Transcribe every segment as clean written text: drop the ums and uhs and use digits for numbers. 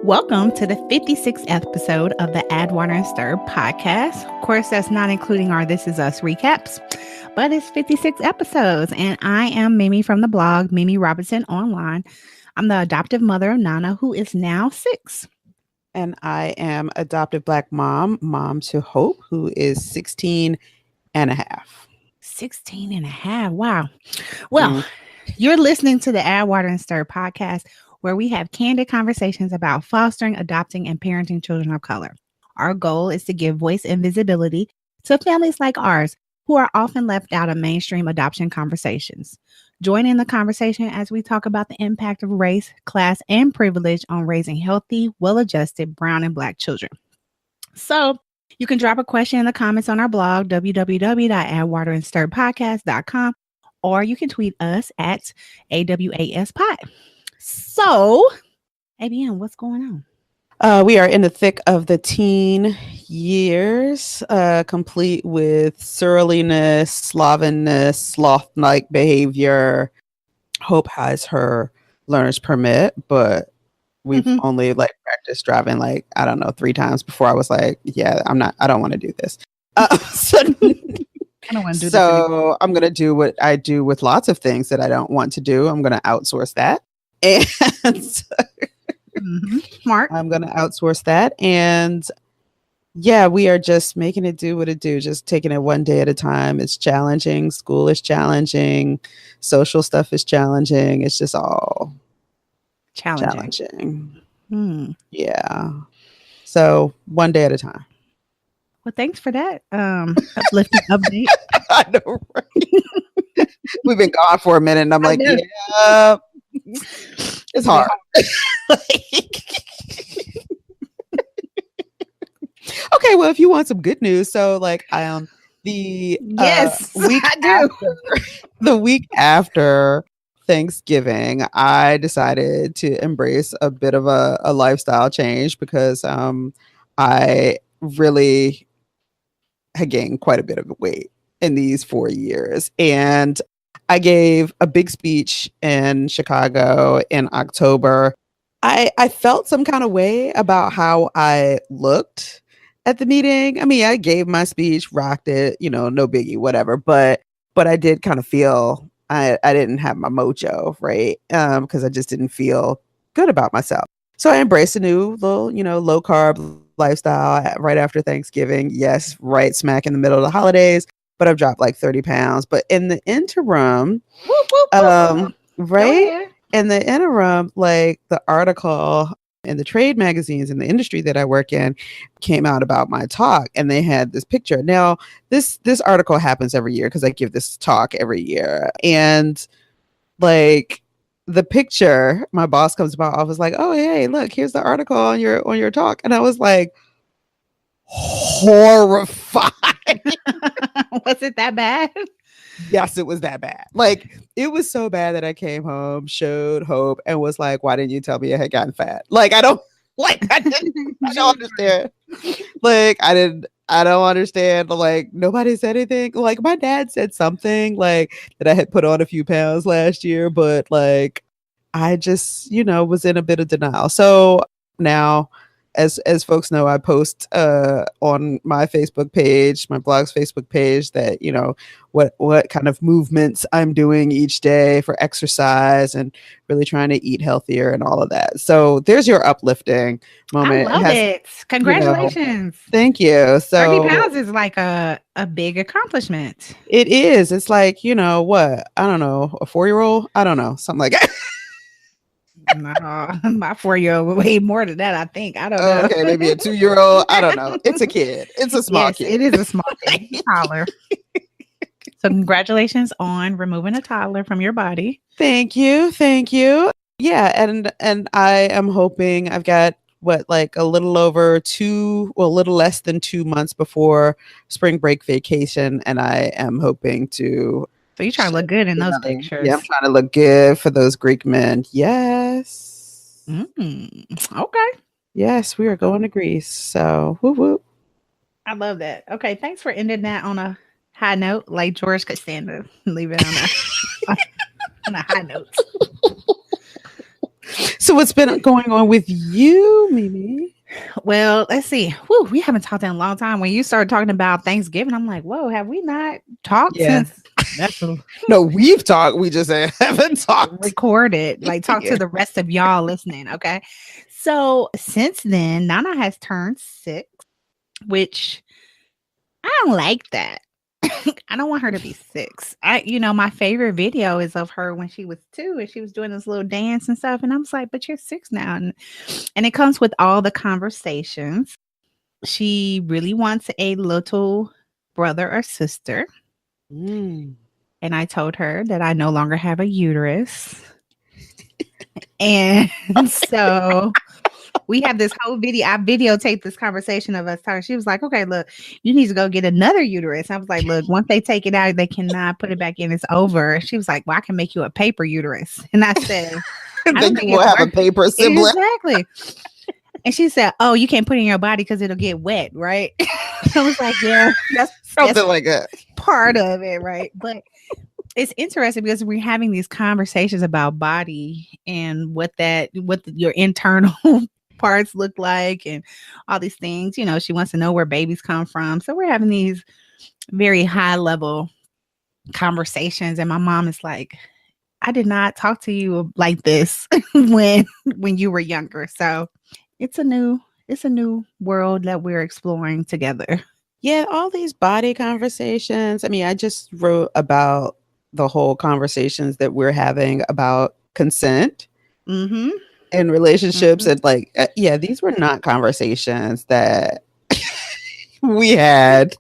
Welcome to the 56th episode of the Add Water and Stir podcast. Of course, that's not including our This Is Us recaps, but it's 56 episodes. And I am Mimi from the blog, Mimi Robinson Online. I'm the adoptive mother of Nana, who is now 6. And I am adoptive Black mom to Hope, who is 16 and a half. 16 and a half. Wow. Well, you're listening to the Add Water and Stir podcast, where we have candid conversations about fostering, adopting, and parenting children of color. Our goal is to give voice and visibility to families like ours who are often left out of mainstream adoption conversations. Join in the conversation as we talk about the impact of race, class, and privilege on raising healthy, well-adjusted brown and Black children. So you can drop a question in the comments on our blog, www.addwaterandstirpodcast.com, or you can tweet us at AWASPod. So, ABM, what's going on? We are in the thick of the teen years, complete with surliness, slovenliness, sloth-like behavior. Hope has her learner's permit, but we've only practiced driving 3 times before I was like, yeah, I don't want to do this. So I don't want to do this anymore. I'm going to do what I do with lots of things that I don't want to do. I'm going to outsource that. And smart. I'm going to outsource that. And yeah, we are just making it do what it do, just taking it one day at a time. It's challenging. School is challenging. Social stuff is challenging. It's just all challenging. Yeah. So one day at a time. Well, thanks for that uplifting update. I know, right? We've been gone for a minute and I'm like, yeah, it's hard. Okay, well, if you want some good news, so yes, week I do. The week after Thanksgiving, I decided to embrace a bit of a lifestyle change because I really had gained quite a bit of weight in these 4 years. And I gave a big speech in Chicago in October. I felt some kind of way about how I looked at the meeting. I mean, I gave my speech, rocked it, no biggie, whatever. But I did kind of feel I didn't have my mojo, right? Because I just didn't feel good about myself. So I embraced a new little, low carb lifestyle right after Thanksgiving. Yes, right smack in the middle of the holidays. But I've dropped 30 pounds. But in the interim, right? In the interim, the article in the trade magazines in the industry that I work in came out about my talk, and they had this picture. Now, this article happens every year because I give this talk every year. And the picture, my boss comes by, I was like, oh, hey, look, here's the article on your talk. And I was like, horrified. Was it that bad? Yes, it was that bad. It was so bad that I came home, showed Hope, and was like, why didn't you tell me I had gotten fat? I don't understand. I don't understand. Nobody said anything. My dad said something that I had put on a few pounds last year, but I just, was in a bit of denial. So now, as folks know, I post on my Facebook page, my blog's Facebook page, that what kind of movements I'm doing each day for exercise and really trying to eat healthier and all of that. So there's your uplifting moment. I love it. Congratulations. Thank you. So 30 pounds is a big accomplishment. It is. It's what? I don't know, a 4-year-old? I don't know, something like that. No, my 4-year-old weighed more than that, I think. I don't know. Okay, maybe a 2-year-old. I don't know. It's a kid. It's a small kid. It is a small kid. Toddler. So congratulations on removing a toddler from your body. Thank you. Yeah, and I am hoping I've got a little less than 2 months before spring break vacation, and I am hoping to. So you're trying to look good in those pictures. Yeah, I'm trying to look good for those Greek men. Yes. Okay. Yes, we are going to Greece. So, whoop whoop. I love that. Okay, thanks for ending that on a high note. George Costanza, leave it on a high note. So what's been going on with you, Mimi? Well, let's see. Whew, we haven't talked in a long time. When you started talking about Thanksgiving, I'm like, whoa, have we not talked Yeah. since that's No, we've talked. We just haven't talked. recorded? Like, talk to Yeah. the rest of y'all listening. Okay. So since then, Nana has turned 6, which I don't like that. I don't want her to be 6. My favorite video is of her when she was 2 and she was doing this little dance and stuff. And I was like, but you're 6 now. And it comes with all the conversations. She really wants a little brother or sister. Mm. And I told her that I no longer have a uterus. And so we have this whole video. I videotaped this conversation of us talking. She was like, okay, look, you need to go get another uterus. I was like, look, once they take it out, they cannot put it back in. It's over. She was like, well, I can make you a paper uterus. And I said, I Then don't think you will it's have a worth paper sibling. Exactly. And she said, oh, you can't put it in your body because it'll get wet, right? I was like, yeah, that's Something like that. part of it, right? But it's interesting because we're having these conversations about body and your internal parts look like and all these things. She wants to know where babies come from. So we're having these very high level conversations. And my mom is like, I did not talk to you like this when you were younger. So it's a new world that we're exploring together. Yeah, all these body conversations. I mean, I just wrote about the whole conversations that we're having about consent Mm-hmm. in relationships. Mm-hmm. And like, yeah, these were not conversations that we had.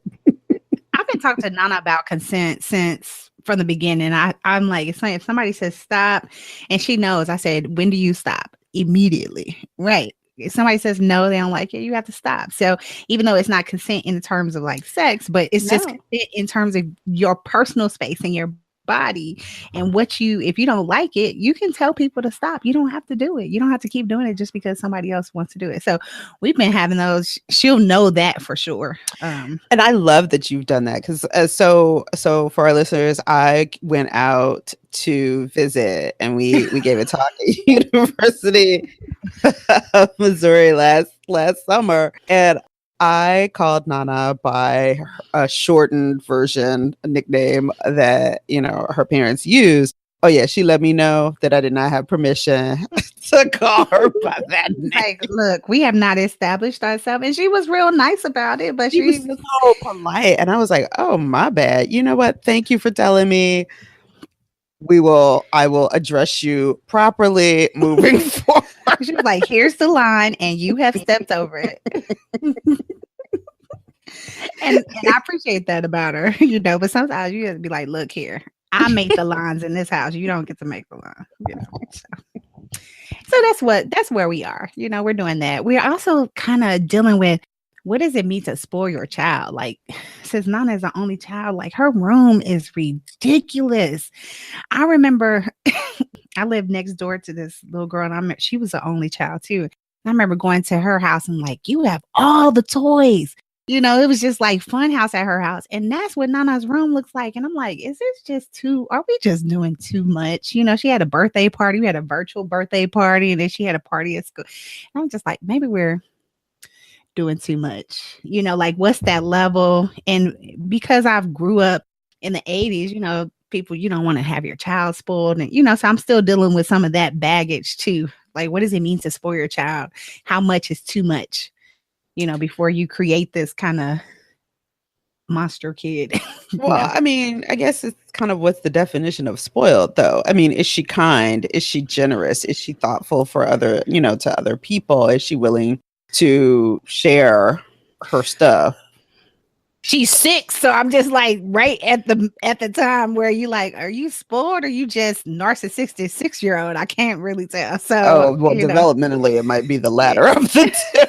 I've been talking to Nana about consent since from the beginning. I'm like, if somebody says stop, and she knows, I said, when do you stop? Immediately. Right. If somebody says no, they don't like it, you have to stop. So even though it's not consent in terms of like sex, but it's just No. consent in terms of your personal space and your body and if you don't like it, you can tell people to stop. You don't have to do it. You don't have to keep doing it just because somebody else wants to do it. So we've been having those. She'll know that for sure. And I love that you've done that because so for our listeners, I went out to visit and we gave a talk at University of Missouri last summer, and I called Nana by a shortened version, a nickname that her parents used. Oh yeah, she let me know that I did not have permission to call her by that name. Like, look, we have not established ourselves, and she was real nice about it. But She was so polite, and I was like, "Oh, my bad. You know what? Thank you for telling me. I will address you properly moving forward." She was like, "Here's the line, and you have stepped over it." and I appreciate that about her, But sometimes you have to be like, "Look here, I make the lines in this house. You don't get to make the line." So that's where we are. We're doing that. We're also kind of dealing with what does it mean to spoil your child? Like, since Nana is the only child, like her room is ridiculous. I remember I lived next door to this little girl, and she was the only child too. I remember going to her house and like, you have all the toys. It was just like fun house at her house. And that's what Nana's room looks like. And I'm like, are we just doing too much? She had a birthday party. We had a virtual birthday party. And then she had a party at school. And I'm just like, maybe we're doing too much. Like what's that level? And because I've grew up in the 80s, people, you don't want to have your child spoiled. And, so I'm still dealing with some of that baggage too. Like, what does it mean to spoil your child? How much is too much? Before you create this kind of monster kid. Well, I mean, I guess it's kind of what's the definition of spoiled, though. I mean, is she kind? Is she generous? Is she thoughtful for to other people? Is she willing to share her stuff? She's 6, so I'm just like right at the time where you like, are you spoiled or you just narcissistic 6-year-old? I can't really tell. So, developmentally, it might be the latter of the two.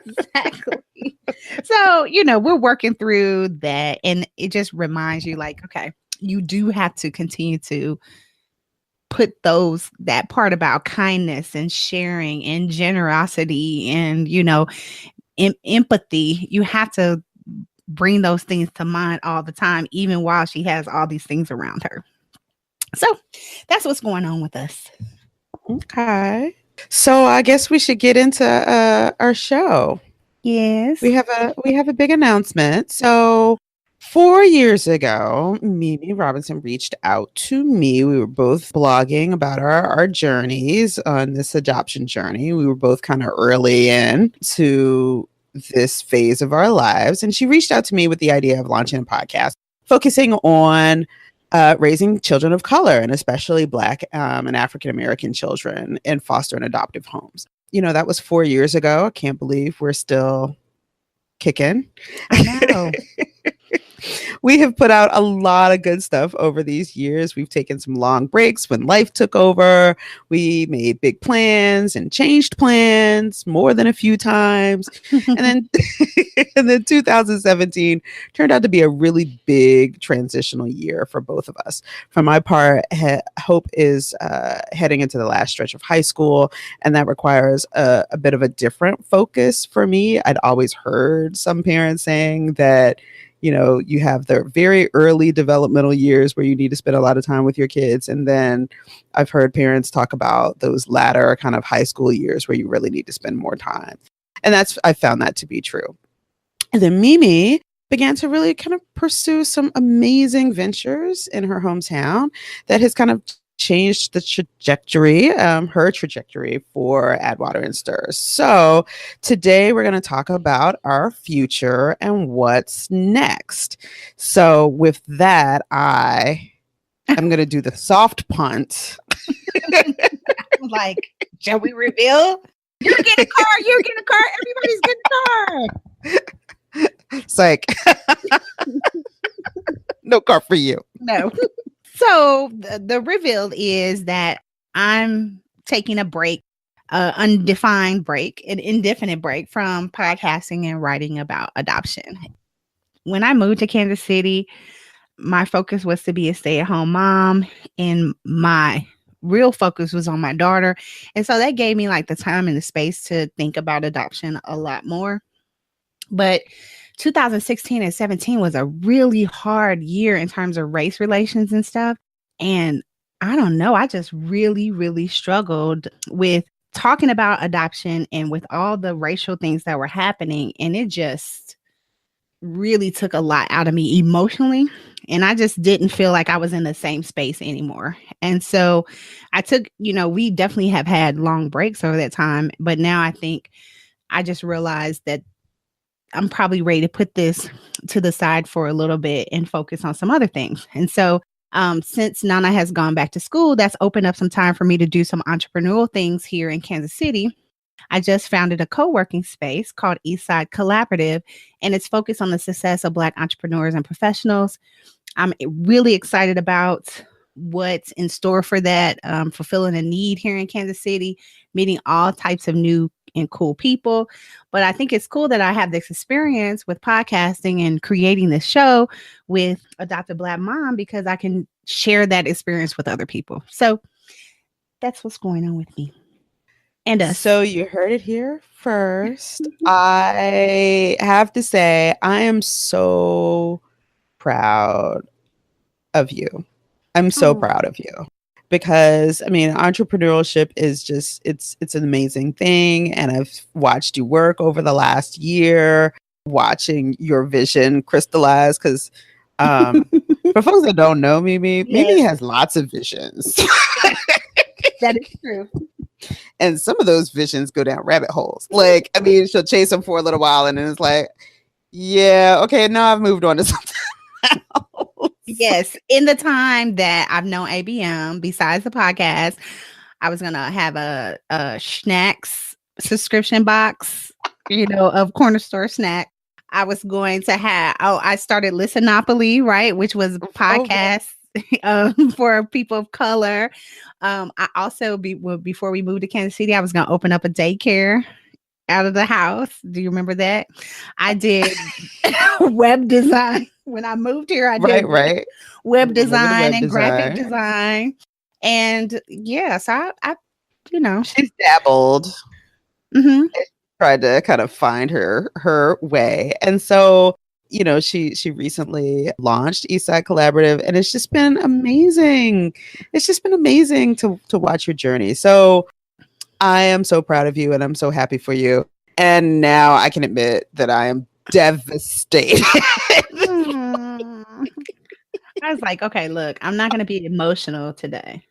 Exactly. So, we're working through that, and it just reminds you, like, okay, you do have to continue to put that part about kindness and sharing and generosity and empathy. You have to bring those things to mind all the time, even while she has all these things around her. So that's what's going on with us. Okay. So I guess we should get into our show. Yes. We have a big announcement. So 4 years ago, Mimi Robinson reached out to me. We were both blogging about our journeys on this adoption journey. We were both kind of early in to this phase of our lives. And she reached out to me with the idea of launching a podcast focusing on raising children of color, and especially Black and African American children in foster and adoptive homes. You know, that was 4 years ago. I can't believe we're still kicking. I know. We have put out a lot of good stuff over these years. We've taken some long breaks when life took over. We made big plans and changed plans more than a few times. And then and then 2017 turned out to be a really big transitional year for both of us. For my part, Hope is heading into the last stretch of high school, and that requires a bit of a different focus for me. I'd always heard some parents saying that, you know, you have the very early developmental years where you need to spend a lot of time with your kids. And then I've heard parents talk about those latter kind of high school years where you really need to spend more time. And I found that to be true. And then Mimi began to really kind of pursue some amazing ventures in her hometown that has kind of changed the trajectory, her trajectory for Add Water and Stir. So today we're going to talk about our future and what's next. So with that, I'm going to do the soft punt. Like, shall we reveal? You're getting a car. You're getting a car. Everybody's getting a car. It's like, no car for you. No. So the reveal is that I'm taking a break, undefined break, an indefinite break from podcasting and writing about adoption. When I moved to Kansas City, my focus was to be a stay-at-home mom, and my real focus was on my daughter. And so that gave me like the time and the space to think about adoption a lot more. But 2016 and 17 was a really hard year in terms of race relations and stuff. And I don't know, I just really, really struggled with talking about adoption and with all the racial things that were happening. And it just really took a lot out of me emotionally. And I just didn't feel like I was in the same space anymore. And so I took, we definitely have had long breaks over that time. But now I think I just realized that I'm probably ready to put this to the side for a little bit and focus on some other things. And so since Nana has gone back to school, that's opened up some time for me to do some entrepreneurial things here in Kansas City. I just founded a co-working space called Eastside Collaborative, and it's focused on the success of Black entrepreneurs and professionals. I'm really excited about what's in store for that, fulfilling a need here in Kansas City, meeting all types of new and cool people. But I think it's cool that I have this experience with podcasting and creating this show with Adopted Black Mom, because I can share that experience with other people. So that's what's going on with me. And us. So you heard it here first. I have to say, I am so proud of you. I'm so proud of you. Because I mean, entrepreneurship is just it's an amazing thing, and I've watched you work over the last year, watching your vision crystallize. Because for folks that don't know Mimi, Mimi has lots of visions. That is true. And some of those visions go down rabbit holes. Like, I mean, she'll chase them for a little while, and then it's like, yeah, okay, now I've moved on to something else. Yes. In the time that I've known ABM, besides the podcast, I was going to have a snacks subscription box, of corner store snack. I was going to have, I started Listenopoly, right? Which was a podcast for people of color. I also, before we moved to Kansas City, I was going to open up a daycare out of the house. Do you remember that? I did web design. When I moved here, I did web design and graphic design. And yes, I she's dabbled. Mm-hmm. Tried to kind of find her way. And so she recently launched Eastside Collaborative, and it's just been amazing. It's just been amazing to watch your journey. So I am so proud of you, and I'm so happy for you. And now I can admit that I am devastated. Mm. I was like, okay, look, I'm not going to be emotional today.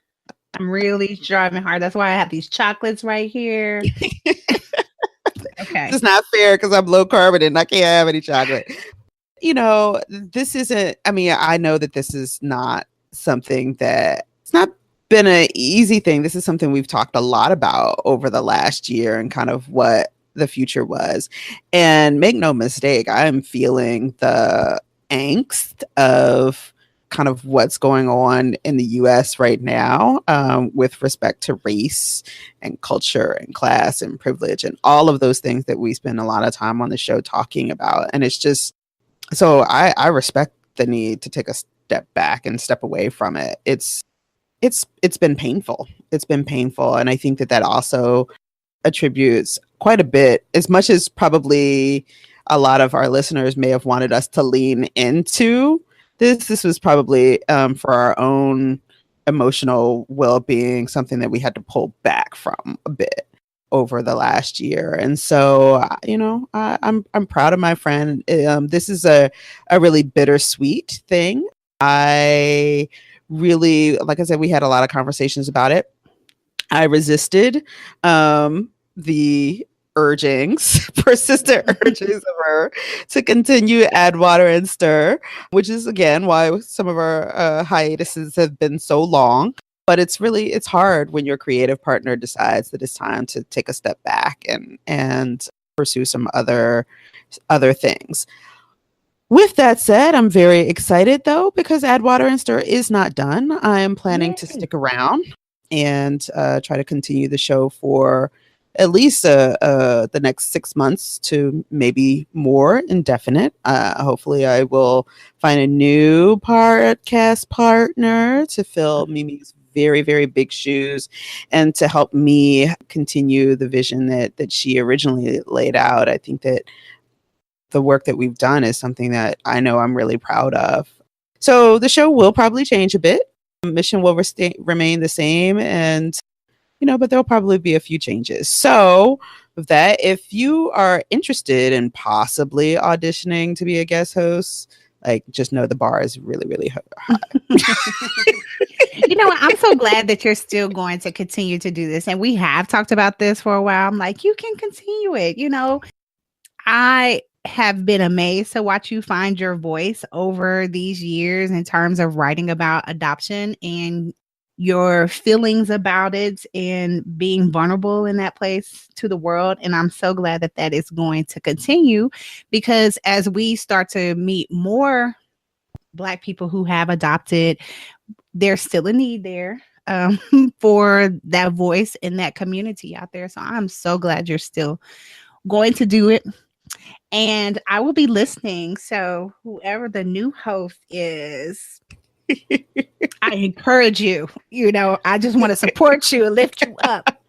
I'm really driving hard. That's why I have these chocolates right here. Okay. It's not fair because I'm low carbon and I can't have any chocolate. This isn't, I mean, I know that this is not something that, it's not been an easy thing. This is something we've talked a lot about over the last year and kind of what the future was. And make no mistake, I'm feeling the angst of kind of what's going on in the US right now, with respect to race and culture and class and privilege and all of those things that we spend a lot of time on the show talking about. And it's just, so I respect the need to take a step back and step away from it. It's been painful. It's been painful. And I think that also attributes quite a bit, as much as probably a lot of our listeners may have wanted us to lean into this was probably, for our own emotional well-being, something that we had to pull back from a bit over the last year. And so, I'm proud of my friend. This is a really bittersweet thing. I really, like I said, we had a lot of conversations about it. I resisted the persistent urgings of her to continue Add Water and Stir, which is again why some of our hiatuses have been so long. But it's hard when your creative partner decides that it's time to take a step back and pursue some other things. With that said, I'm very excited though, because Add Water and Stir is not done. I am planning to stick around and try to continue the show for at least the next 6 months to maybe more indefinite. Hopefully I will find a new podcast partner to fill Mimi's very, very big shoes and to help me continue the vision that she originally laid out. I think that the work that we've done is something that I know I'm really proud of. So the show will probably change a bit. Mission will remain the same, and but there'll probably be a few changes. So with that, if you are interested in possibly auditioning to be a guest host, just know the bar is really, really high. You know what? I'm so glad that you're still going to continue to do this. And we have talked about this for a while. I'm like, you can continue it. I have been amazed to watch you find your voice over these years in terms of writing about adoption and your feelings about it and being vulnerable in that place to the world. And I'm so glad that that is going to continue, because as we start to meet more Black people who have adopted, there's still a need there for that voice in that community out there. So I'm so glad you're still going to do it. And I will be listening. So whoever the new host is, I encourage you. I just want to support you and lift you up.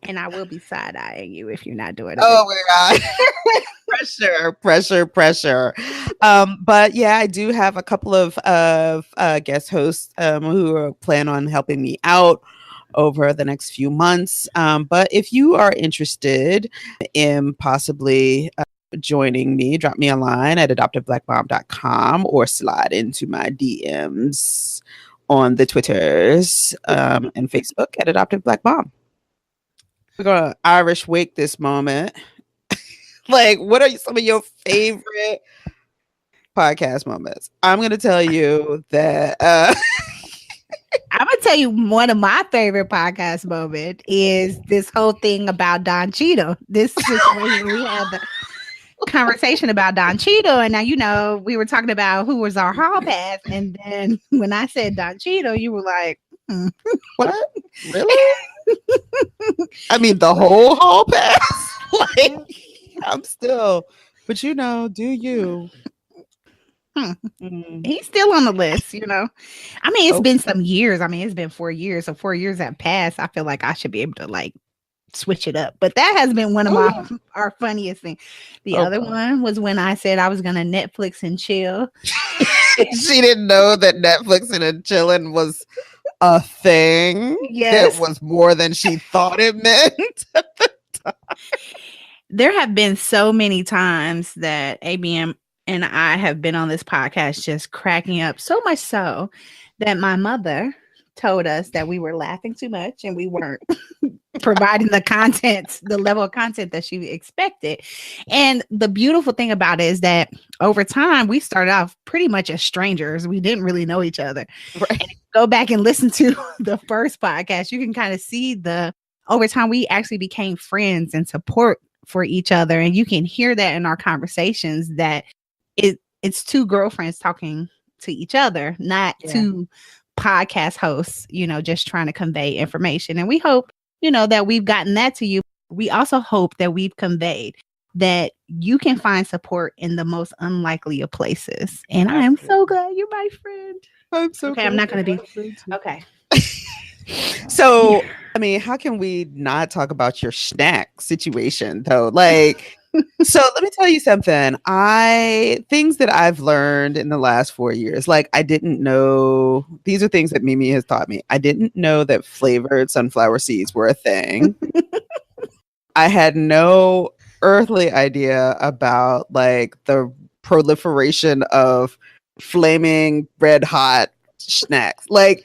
And I will be side-eyeing you if you're not doing it. Oh my God. Pressure. But yeah, I do have a couple of guest hosts who plan on helping me out over the next few months. But if you are interested in possibly joining me, drop me a line at adoptiveblackmom.com or slide into my DMs on the Twitters and Facebook at Adoptive Black Mom. We're gonna Irish wake this moment. What are some of your favorite podcast moments? I'm gonna tell you that I'm gonna tell you one of my favorite podcast moments is this whole thing about Don Cheadle. This situation we had the conversation about Don Cheadle, and now we were talking about who was our hall pass, and then when I said Don Cheadle, you were like, what? Really? I mean, the whole hall pass. I'm still, but do you? He's still on the list, I mean, it's been some years. I mean, it's been 4 years. So 4 years have passed. I feel like I should be able to switch it up. But that has been one of our funniest things. The other one was when I said I was gonna Netflix and chill. She didn't know that Netflix and chilling was a thing. Yes. That was more than she thought it meant. There have been so many times that ABM and I have been on this podcast just cracking up, so much so that my mother told us that we were laughing too much and we weren't providing the level of content that she expected. And the beautiful thing about it is that over time, we started off pretty much as strangers. We didn't really know each other. Right. And if you go back and listen to the first podcast, you can kind of see over time, we actually became friends and support for each other. And you can hear that in our conversations that it's two girlfriends talking to each other, not two podcast hosts, just trying to convey information. And we hope, that we've gotten that to you. We also hope that we've conveyed that you can find support in the most unlikely of places. And I am so glad you're my friend. I'm so okay. I'm not going to be okay. So, I mean, how can we not talk about your snack situation though? Like, so let me tell you something. Things that I've learned in the last 4 years, like I didn't know, these are things that Mimi has taught me. I didn't know that flavored sunflower seeds were a thing. I had no earthly idea about like the proliferation of flaming red hot snacks. Like,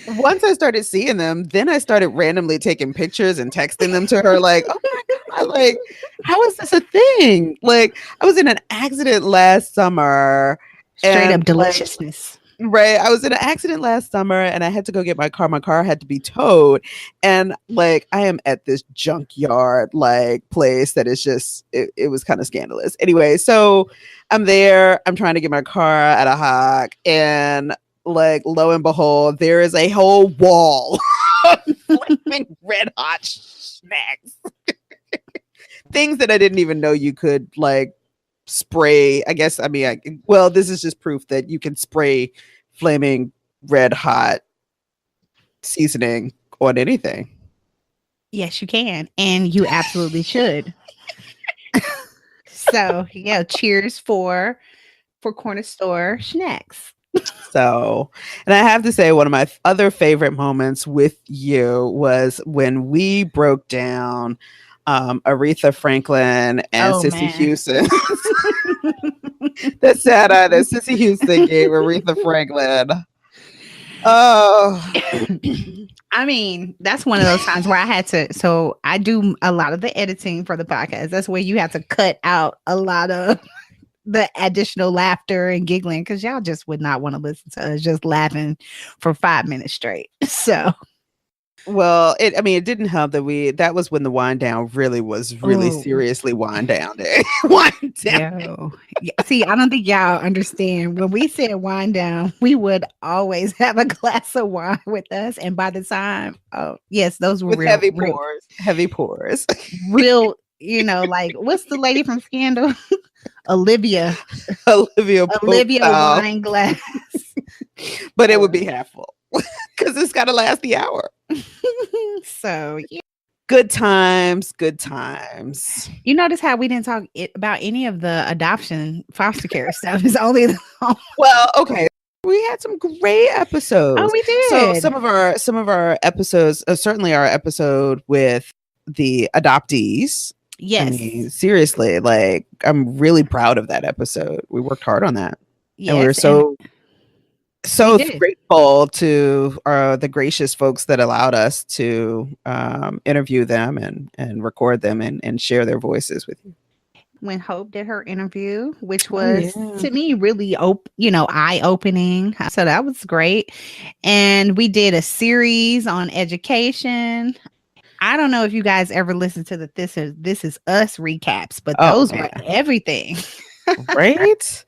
once I started seeing them, then I started randomly taking pictures and texting them to her like, oh my God, like, how is this a thing? Like, I was in an accident last summer. Straight up deliciousness. Right. I was in an accident last summer and I had to go get my car. My car had to be towed. And like, I am at this junkyard like place that is just, it was kind of scandalous. Anyway, so I'm there. I'm trying to get my car at a hock. And like, lo and behold, there is a whole wall of flaming red hot snacks. Things that I didn't even know you could like spray. I guess, I mean, this is just proof that you can spray flaming red hot seasoning on anything. Yes, you can. And you absolutely should. So, yeah, cheers for corner store snacks. So, and I have to say, one of my other favorite moments with you was when we broke down Aretha Franklin and Sissy Houston. The satire that Sissy Houston gave Aretha Franklin. Oh. I mean, that's one of those times where I had to. So I do a lot of the editing for the podcast. That's where you have to cut out a lot of the additional laughter and giggling because y'all just would not want to listen to us just laughing for 5 minutes straight. So, well, it didn't help that was when the wind down really was seriously wind down day. Wind down. See, I don't think y'all understand. When we said wind down, we would always have a glass of wine with us. And by the time, yes, those were with real heavy pours. Real, like what's the lady from Scandal? Olivia wine glass. But it would be half full because it's got to last the hour. So yeah. Good times. You notice how we didn't talk about any of the adoption foster care stuff. It's only well, okay. We had some great episodes. Oh, we did. So some of our episodes, certainly our episode with the adoptees. Yes. I mean, seriously, like I'm really proud of that episode. We worked hard on that. Yes, and we were so grateful to the gracious folks that allowed us to interview them and record them and share their voices with you. When Hope did her interview, which was to me really eye-opening. So that was great. And we did a series on education. I don't know if you guys ever listened to the This Is Us recaps, but those were everything. Right?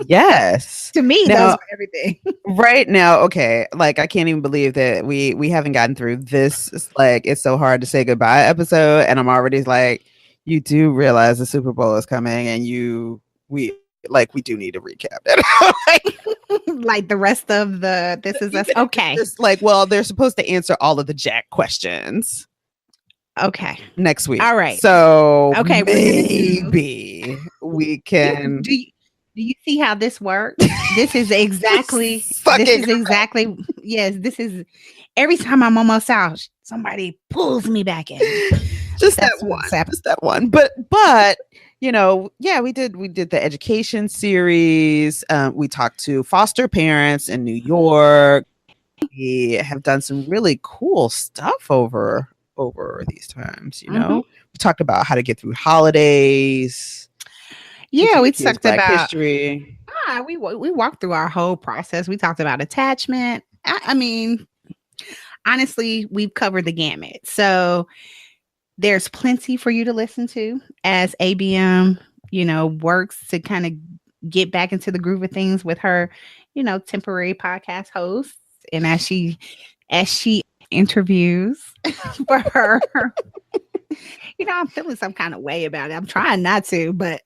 Yes. To me, those were everything. Right now, okay. Like I can't even believe that we haven't gotten through this. It's like it's so hard to say goodbye episode, and I'm already like, you do realize the Super Bowl is coming, and we do need to recap that. Like the rest of the This Is Us. Okay. Just like, well, they're supposed to answer all of the Jack questions. Okay. next week. All right. So Okay, we're gonna do. maybe we can Do you see how this works? This is exactly. This fucking is exactly. Yes. This is every time I'm almost out, somebody pulls me back in. just that That's one, what's happening. just that one. But yeah, we did the education series. We talked to foster parents in New York. We have done some really cool stuff over these times. Hmm. We talked about how to get through holidays, Yeah, teaching we your kids talked Black about. history. We walked through our whole process. We talked about attachment. I mean, honestly, we've covered the gamut. So there's plenty for you to listen to as ABM, works to kind of get back into the groove of things with her, temporary podcast hosts, and as she interviews for her. I'm feeling some kind of way about it. I'm trying not to, but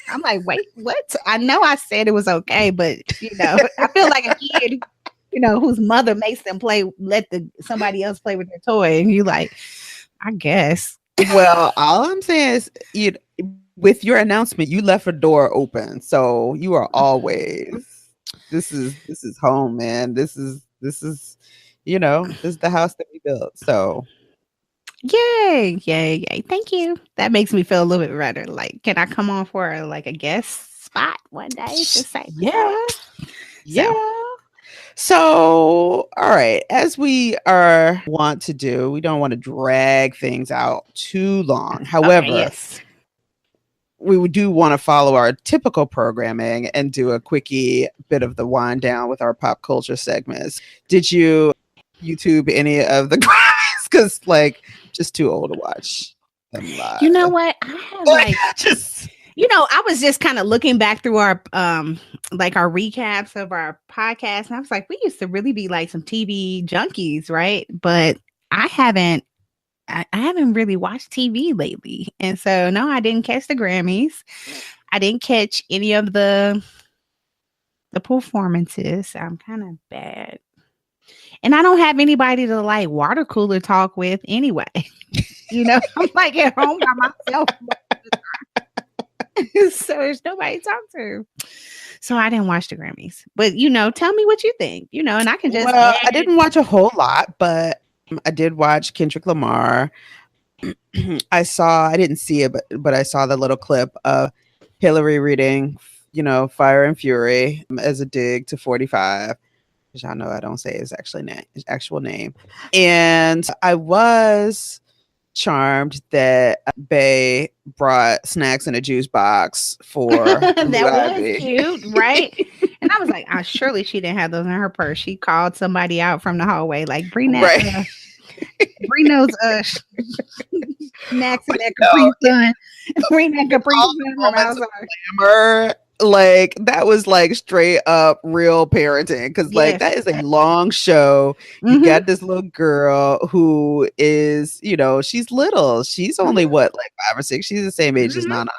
I'm like, wait, what? I know I said it was okay, but I feel like a kid, whose mother makes them let somebody else play with their toy, and you like, I guess. Well, all I'm saying is, with your announcement, you left a door open, so you are always. This is home, man. This is the house that we built. So Yay, yay, yay. Thank you. That makes me feel a little bit better. Like, can I come on for like a guest spot one day to say what's up? yeah, So, yeah. So, all right, as we are want to do, we don't want to drag things out too long. okay, However, yes. we do want to follow our typical programming and do a quickie bit of the wind down with our pop culture segments. Did you YouTube any of the Grammys? Because just too old to watch them You know live. what? I have like Just I was just kind of looking back through our like our recaps of our podcast, and I was like, we used to really be like some TV junkies, right? But I haven't I haven't really watched TV lately. And so no, I didn't catch the Grammys. I didn't catch any of the performances. I'm kind of bad. And I don't have anybody to like water cooler talk with anyway. I'm like at home by myself. So there's nobody to talk to. So I didn't watch the Grammys. But tell me what you think, and I can just well, add. I didn't watch a whole lot, but I did watch Kendrick Lamar. I didn't see it, but I saw the little clip of Hillary reading, Fire and Fury as a dig to 45, which I know I don't say his actual name. And I was charmed that Bay brought snacks in a juice box for Blue That was Ivy. cute, right? And I was like, surely she didn't have those in her purse. She called somebody out from the hallway, like, bring that, Right. bring those snacks in But that Capri Sun. Bring that Capri all Sun the from moments of outside. glamour, that was straight up real parenting, because Yes. that is a long show. You Mm-hmm. got this little girl who is, she's little. She's only Mm-hmm. what, 5 or 6. She's the same age as Mm-hmm. Nana.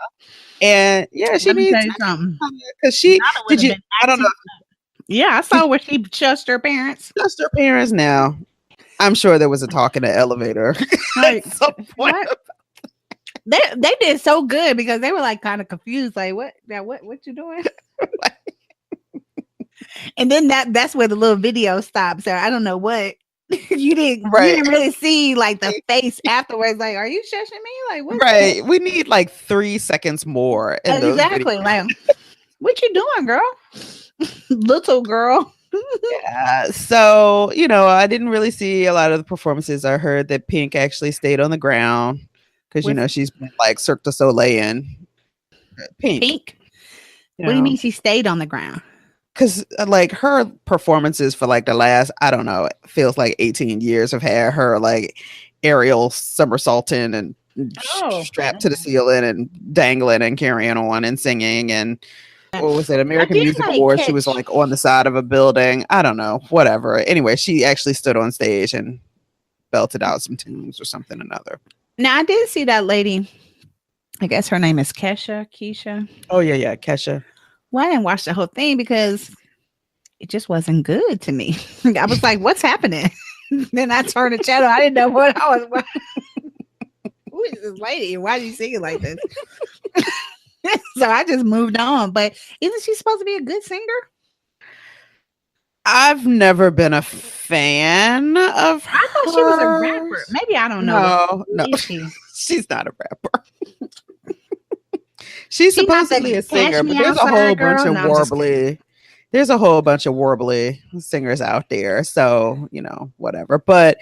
And yeah, she Let me tell needs you something. because Nana would did have you been I don't know acting. Yeah, I if saw where she trust her parents. just her parents now. I'm sure there was a talk in the elevator at Like, some point. what? They did so good because they were like kind of confused, like what now what you doing? And then that's where the little video stops. So I don't know what you Right. didn't really see like the face afterwards. Like, are you shushing me? Like, what's Right. We need 3 seconds more in those videos. exactly? Like, what you doing, girl? Little girl. Yeah. So, I didn't really see a lot of the performances. I heard that Pink actually stayed on the ground because, With she's been Cirque du Soleil and Pink, Pink. What do you mean she stayed on the ground? because her performances for the last, I don't know, it feels like 18 years have had her aerial somersaulting and Oh, strapped to the ceiling and dangling and carrying on and singing. And what was it, I American did Music like Awards? She was catch. on the side of a building. I don't know, whatever. Anyway, she actually stood on stage and belted out some tunes or something or another. Now I did see that lady. I guess her name is Keisha. Oh yeah, Kesha. Well, I didn't watch the whole thing because it just wasn't good to me. I was like, what's happening? Then I turned the channel. I didn't know what I was watching. Who is this lady? Why do you sing it like this? So I just moved on. But isn't she supposed to be a good singer? I've never been a fan of I thought she was a rapper. hers. Maybe I don't know. No, no, Is she? she's not a rapper. She's She not supposedly the a Catch singer, Me but there's a whole Outside bunch girl. of No, I'm just kidding. warbly. There's a whole bunch of warbly singers out there. So, whatever. But,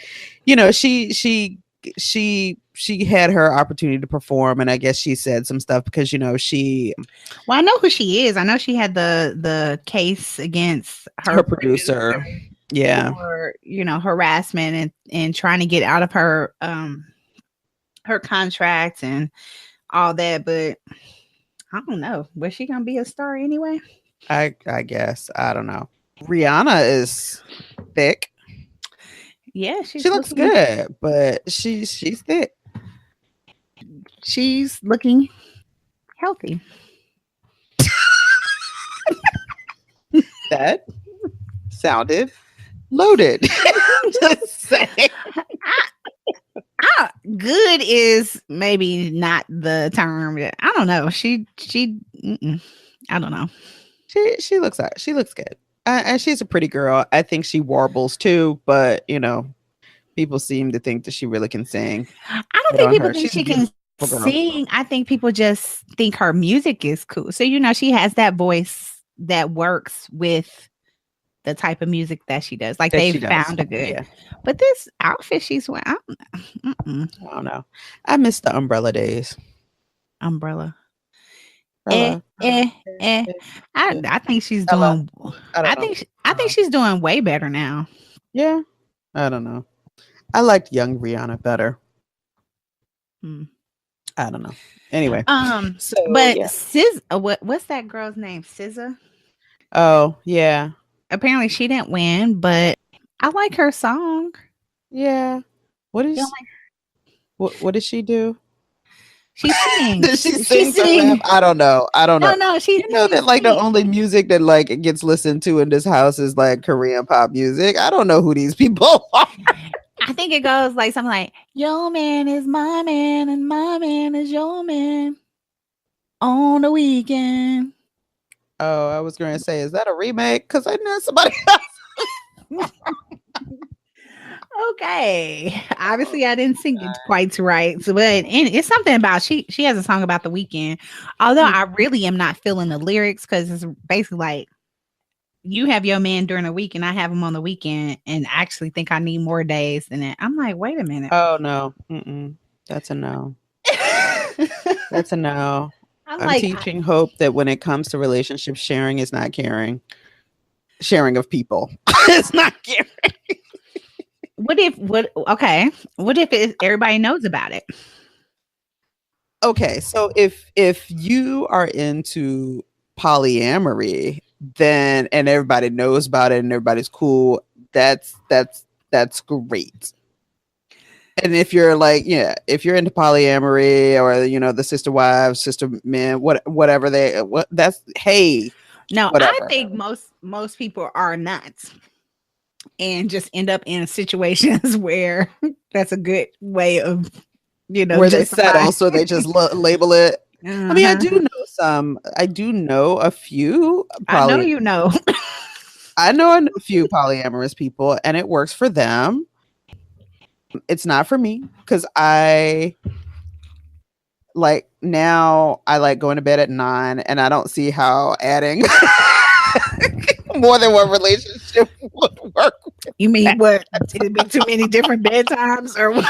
she had her opportunity to perform, and I guess she said some stuff because she Well, I know who she is. I know she had the case against her producer. Yeah. for harassment and trying to get out of her contracts and all that. But I don't know. Was she gonna be a star anyway? I guess. I don't know. Rihanna is thick. Yeah, She looks good, but she's thick. She's looking healthy. That sounded loaded. Just saying. Good is maybe not the term. I don't know. I don't know. She looks good. And she's a pretty girl. I think she warbles too, but people seem to think that she really can sing. I don't think people think she can girl. sing. I think people just think her music is cool. So she has that voice that works with the type of music that she does. Like they found a good. Yeah. But this outfit she's wearing, I don't know. I miss the umbrella days. Umbrella. I think she's doing. I think she's doing way better now. Yeah, I don't know. I liked young Rihanna better. I don't know. Anyway, what's that girl's name? Scissor. Oh yeah. Apparently she didn't win, but I like her song. Yeah. What did she do? She sings. She sings. I don't know. No, she that like the only music that like gets listened to in this house is like Korean pop music. I don't know who these people are. I think it goes like something like your man is my man and my man is your man on the weekend. Oh, I was going to say, is that a remake? Because I know somebody else. Okay. Obviously, I didn't sing it quite right. So, but it's something about she has a song about the weekend. Although I really am not feeling the lyrics because it's basically like you have your man during the week and I have him on the weekend, and I actually think I need more days than that. I'm like, wait a minute. Oh no, that's a no. That's a no. I'm teaching Hope that when it comes to relationships, sharing is not caring. Sharing of people, it's not caring. What if everybody knows about it? Okay, so if you are into polyamory, then and everybody knows about it and everybody's cool, that's great. And if you're like, if you're into polyamory or the sister wives, sister men, whatever that's hey. No, whatever. I think most people are not. And just end up in situations where that's a good way of, where they settle, so they just label it. I mean, I do know a few. I know I know a few polyamorous people, and it works for them. It's not for me because I like going to bed at 9, and I don't see how adding more than one relationship would work. You mean what? It'd be too many different bedtimes, or what?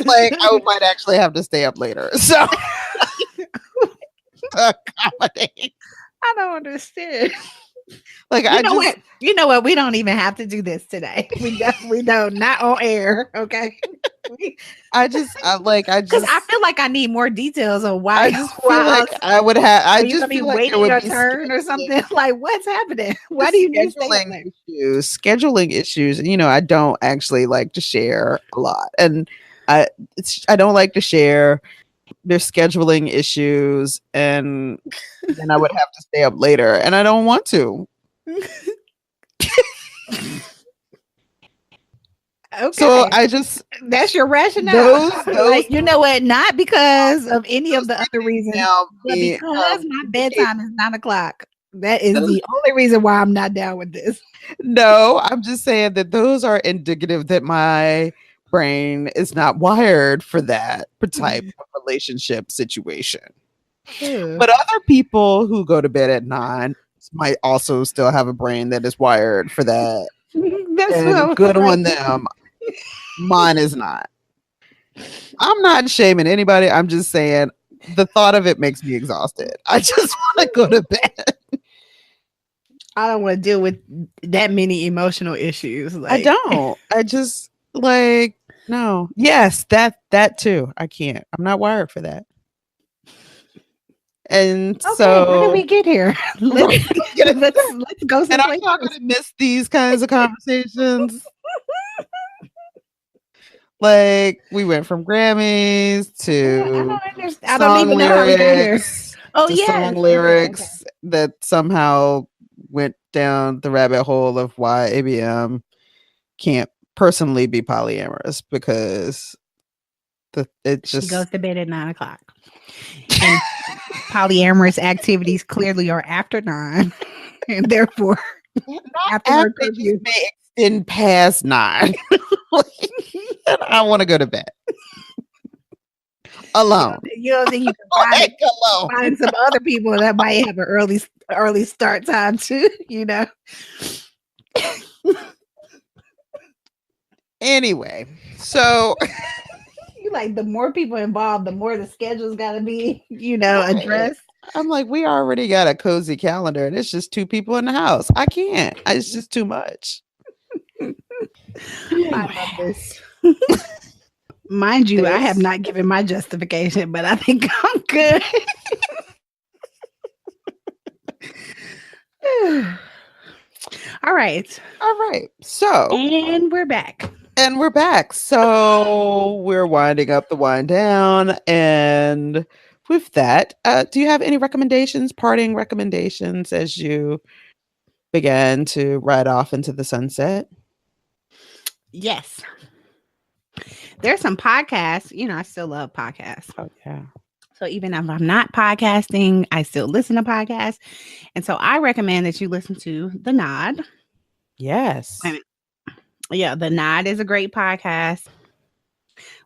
Like I might actually have to stay up later. So accommodate. I don't understand. Like you know what? We don't even have to do this today. We definitely don't. Not on air. Okay. I feel like I need more details on why. I just feel like I would have. I just feel like waiting your turn or something. Like what's happening? Why do you need scheduling issues? I don't actually like to share a lot, and I don't like to share. There's scheduling issues, and then I would have to stay up later, and I don't want to. So Okay. I just That's your rationale. those Like, you know what? Not because of any of those the other things reasons, now but me because my it- bedtime is 9 o'clock. That is those the only reason why I'm not down with this. no, I'm just saying that those are indicative that my brain is not wired for that type of relationship situation. Ugh. But other people who go to bed at 9 might also still have a brain that is wired for that. That's what I And was good like. on them. Mine is not. I'm not shaming anybody. I'm just saying the thought of it makes me exhausted. I just want to go to bed. I don't want to deal with that many emotional issues. I Like, don't. I just like no. Yes, that too. I can't. I'm not wired for that. And okay, how did so we get here? Let's right. let's go And I'm someplace not else. gonna miss these kinds of conversations. Like we went from Grammys I to don't understand. I don't song even know how we got here. lyrics Oh to song yes. Okay. Okay. lyrics that somehow went down the rabbit hole of why ABM can't personally be polyamorous because it She just goes to bed at 9 o'clock, and polyamorous activities clearly are after 9, and therefore not after her after they just curfew. may extend past 9. And I want to go to bed alone. You don't think you can Like alone. find some other people that might have an early start time too? You know. Anyway, so You like the more people involved, the more the schedule's got to be, right. addressed. I'm like, we already got a cozy calendar and it's just two people in the house. I can't. It's just too much. I Anyway, love this. Mind you, I have this not given my justification, but I think I'm good. All right. all right. So And we're back. and we're back. So we're winding up the wind down. And with that, do you have any recommendations, parting recommendations as you began to ride off into the sunset? Yes. There's some podcasts. I still love podcasts. Oh, yeah. So even if I'm not podcasting, I still listen to podcasts. And so I recommend that you listen to The Nod. Yes. Wait a minute. Yeah, The Nod is a great podcast.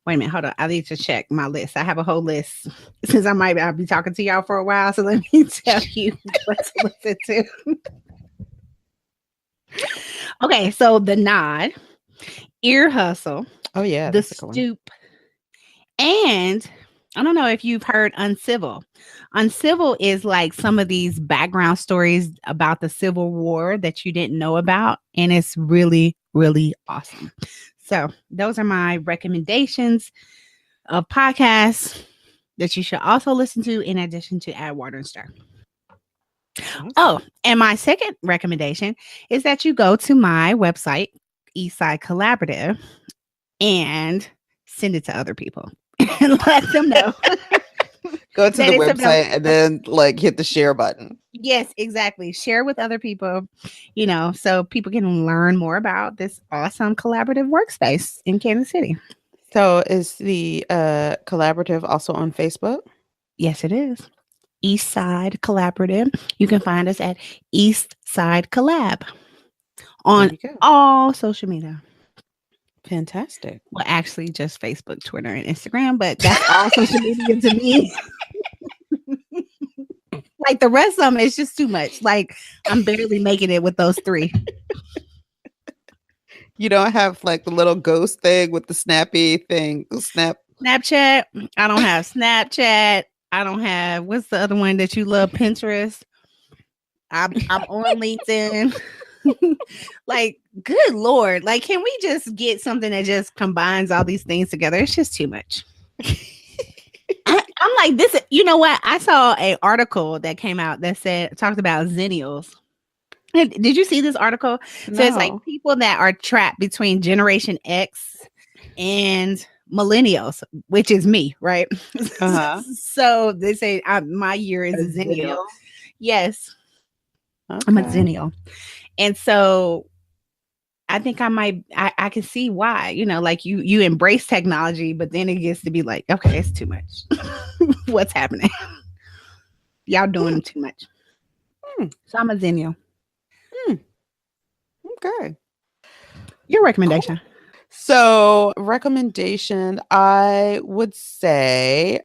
Wait a minute, hold on. I need to check my list. I have a whole list since I'll be talking to y'all for a while. So let me tell you what to listen to. Okay, so The Nod, Ear Hustle, Oh, yeah. The That's a good one. Stoop, and I don't know if you've heard Uncivil. Uncivil is like some of these background stories about the Civil War that you didn't know about. And it's really, really awesome. So, those are my recommendations of podcasts that you should also listen to in addition to Add Water and Stir. Awesome. Oh, and my second recommendation is that you go to my website, Eastside Collaborative, and send it to other people and let them know. Go to that the it's website available. and then like hit the share button. Yes, exactly. Share with other people, so people can learn more about this awesome collaborative workspace in Kansas City. So is the collaborative also on Facebook? Yes, it is. East Side Collaborative. You can find us at East Side Collab There on you go. all social media. Fantastic. Well, actually, just Facebook, Twitter, and Instagram, but that's all social media to me. Like the rest of them, it's just too much. Like I'm barely making it with those three. You don't have like the little ghost thing with the snappy thing. Snap. Snapchat. I don't have Snapchat. I don't have what's the other one that you love? Pinterest. I'm on LinkedIn. Like, good Lord. Like, can we just get something that just combines all these things together? It's just too much. I'm like, this, you know what? I saw an article that came out that talked about Zennials. Did you see this article? No. So it's like people that are trapped between Generation X and millennials, which is me, right? Uh-huh. So they say my year is a Zennial. Yes, Okay. I'm a Zennial. And so I think I might I can see why. Like you embrace technology, but then it gets to be like, okay, it's too much. What's happening? Y'all Hmm, doing too much. hmm, So I'm a Zennial. hmm. Okay. Your Cool. recommendation. So, recommendation, I would say,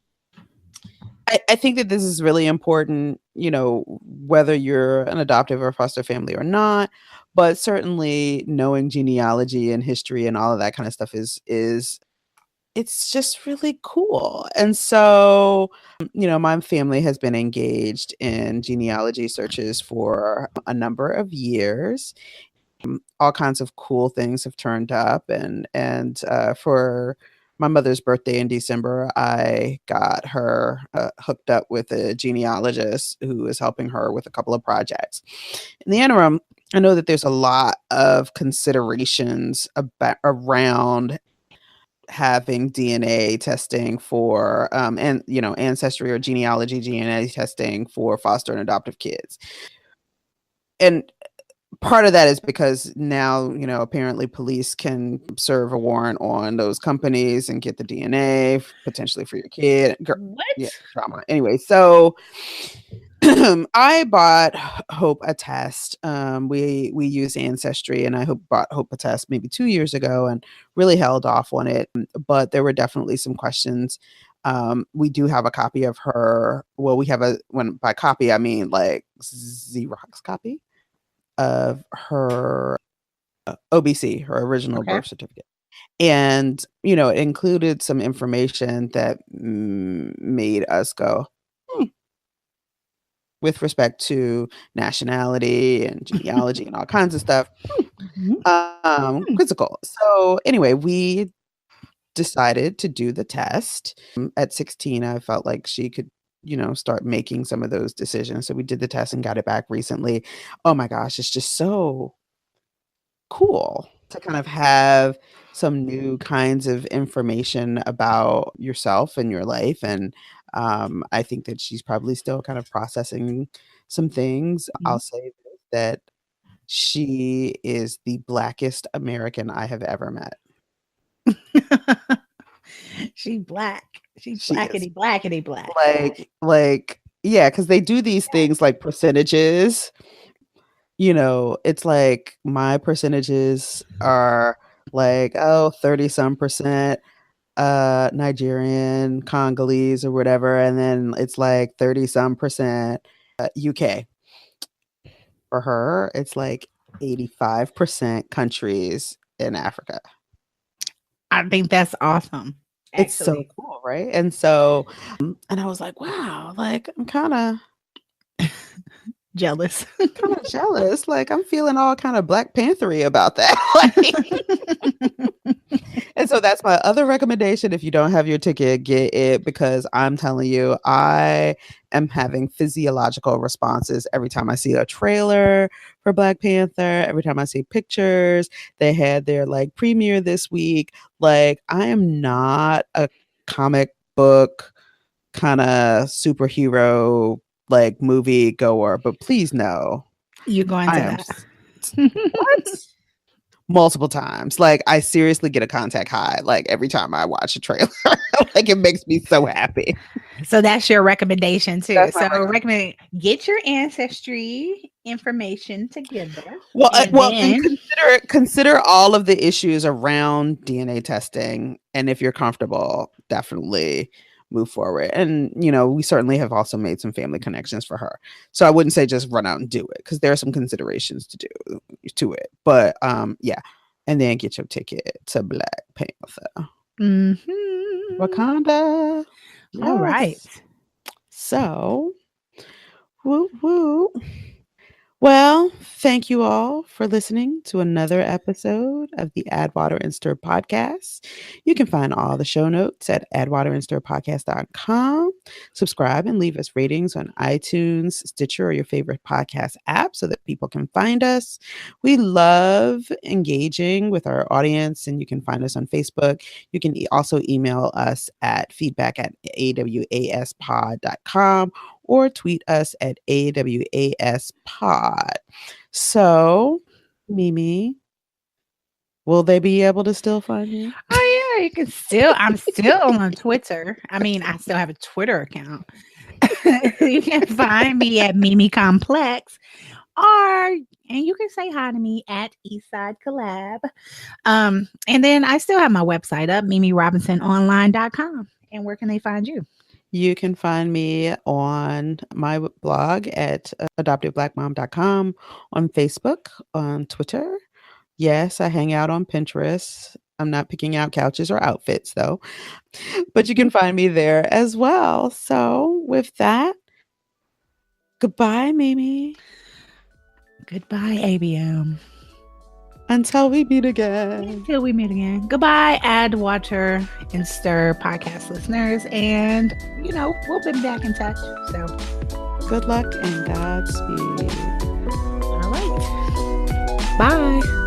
I think that this is really important, whether you're an adoptive or foster family or not, but certainly knowing genealogy and history and all of that kind of stuff is it's just really cool. And so, my family has been engaged in genealogy searches for a number of years. All kinds of cool things have turned up, and for my mother's birthday in December, I got her hooked up with a genealogist who is helping her with a couple of projects. In the interim, I know that there's a lot of considerations around having DNA testing for and ancestry or genealogy DNA testing for foster and adoptive kids. And part of that is because now, apparently police can serve a warrant on those companies and get the DNA potentially for your kid. Yeah, What? drama. Anyway, so I bought Hope a test. We use Ancestry, and bought Hope a test maybe 2 years ago, and really held off on it. But there were definitely some questions. We do have a copy of her. Well, we have when by copy I mean like Xerox copy of her OBC, her original Okay. birth certificate. And, it included some information that made us go, "Hmm," with respect to nationality and genealogy and all kinds of stuff, Mhm. quizzical. So, anyway, we decided to do the test. At 16, I felt like she could, start making some of those decisions. So we did the test and got it back recently. Oh my gosh, it's just so cool to kind of have some new kinds of information about yourself and your life. And I think that she's probably still kind of processing some things. Mhm. I'll say that she is the Blackest American I have ever met. She black. She She is blackety black. yeah, because they do these things like percentages. It's like my percentages are like, oh, 30 some percent Nigerian, Congolese or whatever, and then it's like 30 some percent UK. For her, it's like 85% countries in Africa. I think that's awesome. It's so Actually. cool, right? And so, and I was like, wow, like I'm Jealous. kind of jealous. Like I'm feeling all kind of Black Panthery about that. Like, and so that's my other recommendation. If you don't have your ticket, get it, because I'm telling you, I am having physiological responses every time I see a trailer for Black Panther, every time I see pictures. They had their like premiere this week. Like, I am not a comic book kind of superhero like movie goer, but please know You going I to am that? what? Multiple times. Like I seriously get a contact high like every time I watch a trailer. Like it makes me so happy. So that's your recommendation too. That's my So recommendation. recommend get your ancestry information together and Well, and then consider all of the issues around DNA testing, and if you're comfortable, definitely move forward. And we certainly have also made some family connections for her. So I wouldn't say just run out and do it, because there are some considerations to it. But yeah, and then get your ticket to Black Panther. mhm. Wakanda. All right. Yes. So, woo woo. Well, thank you all for listening to another episode of the Add Water and Stir podcast. You can find all the show notes at addwaterandstirpodcast.com. Subscribe and leave us ratings on iTunes, Stitcher, or your favorite podcast app so that people can find us. We love engaging with our audience, and you can find us on Facebook. You can also email us at feedback@awaspod.com or tweet us at AWAS Pod. So, Mimi, Will they be able to still find you? Oh yeah, you can still. I'm still on Twitter. I mean, I still have a Twitter account. You can find me at Mimi Complex, or and you can say hi to me at Eastside Collab. And then I still have my website up, MimiRobinsonOnline.com. And where can they find you? You can find me on my blog at adoptiveblackmom.com, on Facebook, on Twitter. Yes, I hang out on Pinterest. I'm not picking out couches or outfits though, but you can find me there as well. So, with that, goodbye, Mimi. Goodbye, ABM. Until we meet again. Until we meet again. Goodbye, Add, Water, and Stir podcast listeners. And, we'll be back in touch. So, good luck and Godspeed. All right. Bye.